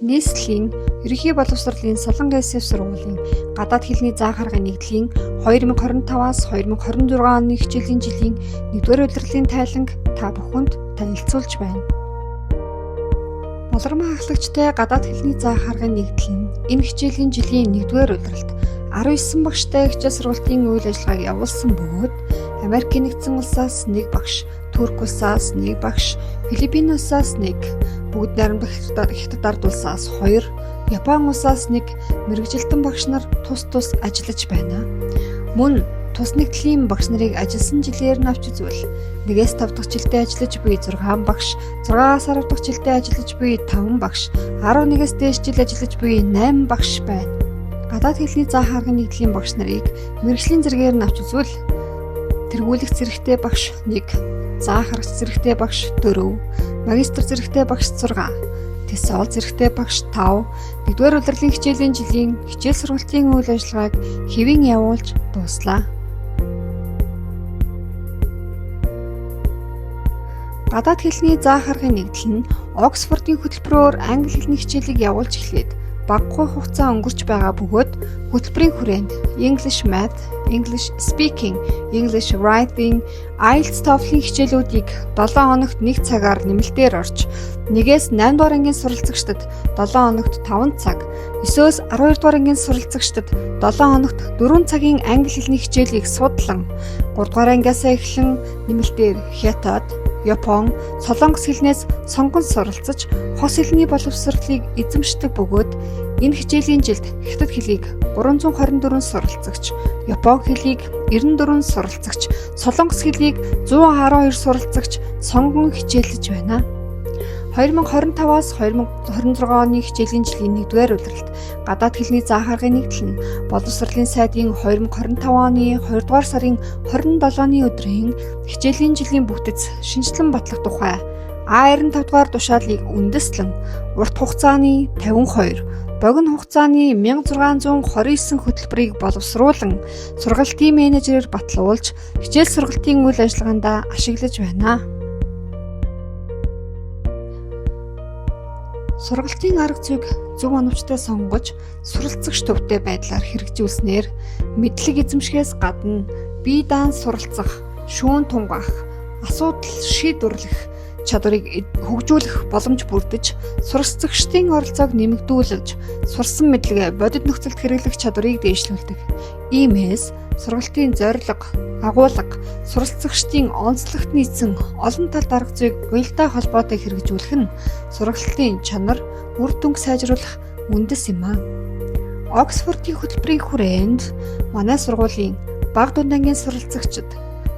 нийслэлийн ерөнхий боловсролын Солонгос сургуулийн гадаад хэлний заах аргын нэгдлийн 2025-аас 2026 оны хичээлийн жилийн 1-р удирдлагын тайланг та бүхэнд танилцуулж байна. Болормоо ахлагчтай гадаад хэлний заах аргын нэгдлийн энэ хичээлийн жилийн 1-р удирдлагт 19 багштай хичээл сургалтын үйл ажиллагааг явуулсан бөгөөд Америкийн нэгдсэн улсаас 1 багш, Турк улсаас 1 багш, Филиппиносаас 1, бүгд найрамдах Хятад улсаас 2, Япон улсаас 1 мэргэжилтэн багш нар тус ажиллаж байна. Мөн тус нэгдлийн багш нарыг ажилласан жилээр нь авч үзвэл 1-5 дахь жилдээ ажиллаж буй 6 багш, 6-аас 10 дахь жилдээ ажиллаж буй 5 багш, 11-ээс дээш жил ажиллаж буй 8 багш байна. Гадаад хэлний заах аргын нэгдлийн багш нарыг мэргэжлийн зэрэгээр нь авч үзвэл тэргүүлэх зэрэгтэй багш 1, заах аргач зэрэгтэй багш 4, магистр зэрэгтэй багш 6, TESOL зэрэгтэй багш 5, 1-р удирдлагын хичээлийн жилийн хичээл сургалтын үйл ажиллагааг хэвэн явуулж дууслаа. Гадаад хэлний заах аргын нэгдэл нь Оксфордын хөтөлбөрөөр англи хэлний хичээлийг явуулж эхлээд багагүй хугацаа өнгөрч байгаа бөгөөд хөтөлбөрийн хүрээнд English Math, English Speaking, English Writing, IELTS TOEFL-ийн хичээлүүдийг 7 хоногт 1 цагаар нэмэлтээр орж, 1-ээс 8 дугаар ангийн суралцагчдад 7 хоногт 5 цаг, 9-өөс 12 дугаар ангийн суралцагчдад 7 хоногт 4 цагийн англи хэлний хичээлийг судлан, 3 дугаар ангиасаа эхлэн нэмэлтээр Хятад, Япон, Солонгос хэлнээс сонгон суралцаж, хос хэлний боловсролыг эзэмшдэг бөгөөд энэ хичээлийн жилд Хятад хэлийг 324 суралцагч, Япон хэлийг 94 суралцагч, Солонгос хэлийг 112 суралцагч сонгон хичээлж байна. 2025-аас 2026 оны хичээлийн жилийн 1-р удирдлагт гадаад хэлний заах аргын нэгдэл нь боловсролын сайдын 2025 оны 2-р сарын 27-ны өдрийн хичээлийн жилийн бүтэц шинжилэн батлах тухай А95-р тушаалыг үндэслэн урт хугацааны 52, богино хугацааны 1629 хөтөлбөрийг боловсруулан сургалтын менежерээр батлуулж хичээл сургалтын үйл ажиллагаанд ашиглаж байна. Сургалтын арга зүйг зөв оновчтой сонгож, суралцагч төвтэй байдлаар хэрэгжүүлснээр мэдлэг эзэмшихээс гадна бие даан суралцах, шүүн тунгаах, асуудал шийдвэрлэх чадварыг хөгжүүлэх боломж бүрдэж, суралцагчдын оролцоог нэмэгдүүлж, сурсан мэдлэгээ бодит нөхцөлд хэрэглэх чадварыг дээшлүүлдэг. Иймээс сургалтын зорилго, агуулга, суралцагчдын онцлогт нийцсэн олон талт арга зүйг уялдаа холбоотой хэрэгжүүлэх нь сургалтын чанар, үр дүнг сайжруулах үндэс юм а. Оксфордын хөтөлбөрийн хүрээнд манай сургуулийн бага дунд ангийн суралцагчид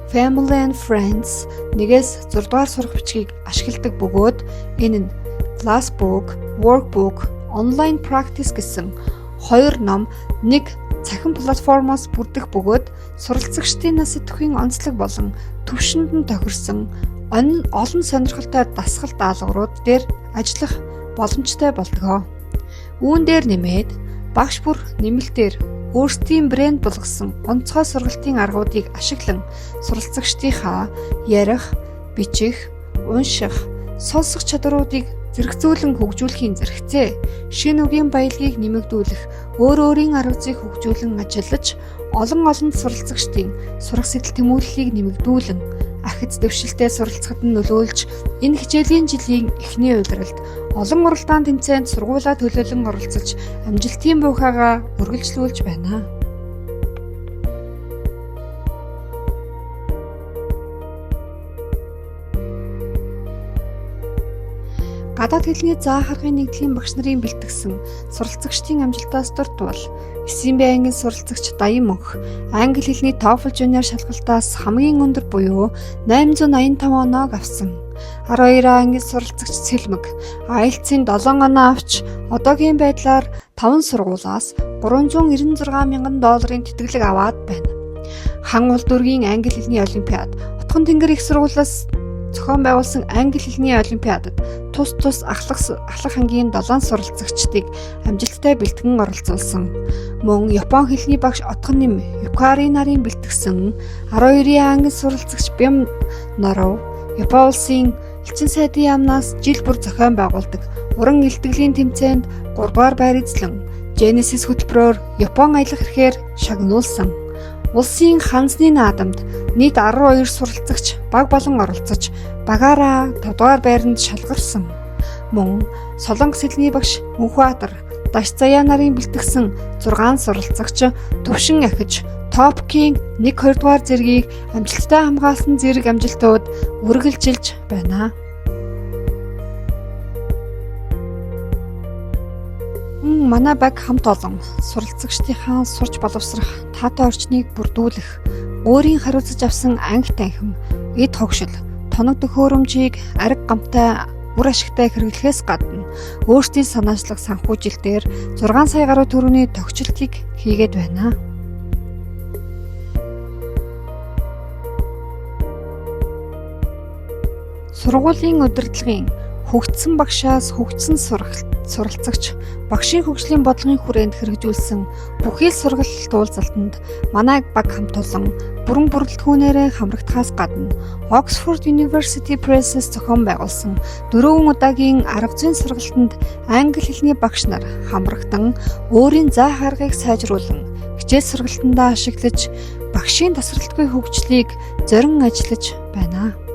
Family and Friends 1-ээс 6 дугаар сурах бичгийг ашигладаг бөгөөд энэ нь Classbook, Workbook, Online Practice гэсэн 2 ном, 1 цахим платформоос бүрдэх бөгөөд суралцагчдын нас идэвхүйн онцлог болон төвшөнд нь тохирсон олон сонирхолтой дасгал даалгаврууд дээр ажиллах боломжтой болдог. Үүн дээр нэмээд багш бүр нэмэлтээр өөрсдийн брэнд болгосон онцгой сургалтын аргуудыг ашиглан суралцагчдийнхаа ярих, бичих, унших, сонсох чадваруудыг зэрэгцүүлэн хөгжүүлэхийн зэрэгцээ шинэ үгийн баялагийг нэмэгдүүлэх өөрийн арга зүйг хөгжүүлэн ажиллаж олон суралцагчдын сурах сэтэл тэмүүллийг нэмэгдүүлэн ахиц дэвшилтэд суралцахад нь нөлөөлж энэ хичээлийн жилийн эхний удирдалд олон уралдаан тэмцээнд сургуулаа төлөөлөн оролцож амжилтын буйхаагаа үргэлжлүүлж байна. Гадаад хэлний заах аргын нэгдлийн багш нарын бэлтгэсэн суралцагчдын амжилтаас дуртвал 9 ангийн суралцагч Даян мөнх англи хэлний TOEFL Junior шалгалтаас хамгийн өндөр буюу 885 оноог авсан. 12 ангийн суралцагч Сэлмэг IELTS-ийн 7 оноо авч одоогийн байдлаар 5 сургуулиас $396,000 тэтгэлэг аваад байна. Хан улс дүүргийн англи хэлний олимпиад, Утган тэнгэр их сургуулиас зохион байгуулсан англи хэлний олимпиадад тус ахлах ангийн 7 суралцагчдыг амжилттай бэлтгэн оролцуулсан. Мөн Япон хэлний багш Отгон нэм Юкари нарын бэлтгэсэн 12 ангийн суралцагч Бэм Норов Япон улсын Элчин сайдын яамнаас жил бүр зохион байгуулдаг уран илтгэлийн тэмцээнд 3 дугаар байр эзлэн Genesis хөтөлбөрөөр Япон аялах эрхээр шагнуулсан. Улсын ханзны наадамд нийт 12 суралцагч баг болон оролцож багаараа 5 дугаар байранд шалгарсан. Мөн Солонгос хэлний багш Мөнхбаатар Даш Заяа нарын бэлтгэсэн 6 суралцагч төвшин ахиж Топкийн 1-2 дугаар зэргийг амжилттай хамгаалсан зэрэг амжилтууд үргэлжилж байна. Манай баг хамт олон суралцагчдынхаа сурч боловсрох таатай орчныг бүрдүүлэх, өөрийн хариуцаж авсан анги танхим, эд хогшил, тоног төхөөрөмжийг ариг гамтай үр ашигтай хэрэглэхээс гадна өөрсдийн санаачлах санхүүжилтээр 6 сая гаруй төгрөгийн тохичлтыг хийгээд байна. Сургуулийн удирдлагын хөгжсөн багшаас хөгжсөн суралцагч багшийн хөгжлийн бодлогын хүрээнд хэрэгжүүлсэн бүхий л сургалт уулзалтанд манай баг хамт олон бүрэн бүрэлдэхүүнээрээ хамрагдахаас гадна Oxford University Press-с зохион байгуулсан 4 удаагийн арга зүйн сургалтанд англи хэлний багш нар хамрагдан өөрийн заах аргыг сайжруулан хичээл сургалтандаа ашиглаж багшийн тасралтгүй хөгжлийг зорин ажиллаж байна.